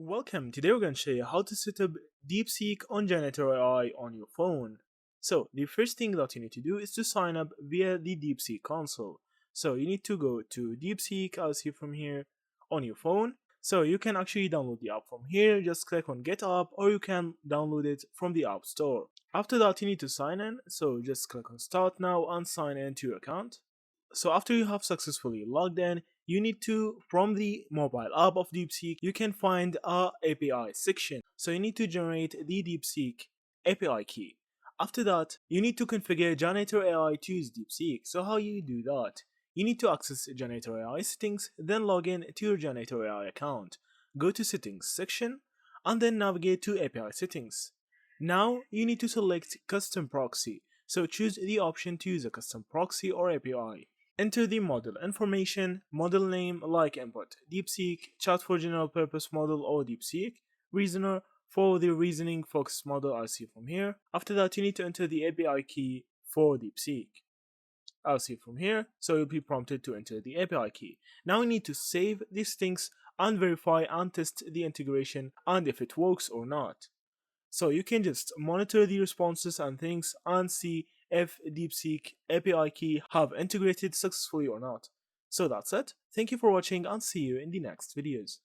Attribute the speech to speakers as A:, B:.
A: Welcome, today we're going to show you how to set up DeepSeek on Janitor AI on your phone. So the first thing that you need to do is to sign up via the DeepSeek console. So you need to go to DeepSeek as you from here on your phone. So you can actually download the app from here, just click on get app, or you can download it from the app store. After that you need to sign in, so just click on start now and sign in to your account. So after you have successfully logged in, you need to, from the mobile app of DeepSeek, you can find a API section. So you need to generate the DeepSeek API key. After that, you need to configure Janitor AI to use DeepSeek. So how you do that? You need to access Janitor AI settings, then log in to your Janitor AI account. Go to settings section, and then navigate to API settings. Now you need to select custom proxy. So choose the option to use a custom proxy or API. Enter the model information, model name like input, DeepSeek, chat for general purpose model or DeepSeek, reasoner for the reasoning focused model I see from here. After that you need to enter the API key for DeepSeek. I'll see from here, so you'll be prompted to enter the API key. Now we need to save these things and verify and test the integration and if it works or not. So you can just monitor the responses and things and see if DeepSeek API key have integrated successfully or not. So that's it. Thank you for watching and see you in the next videos.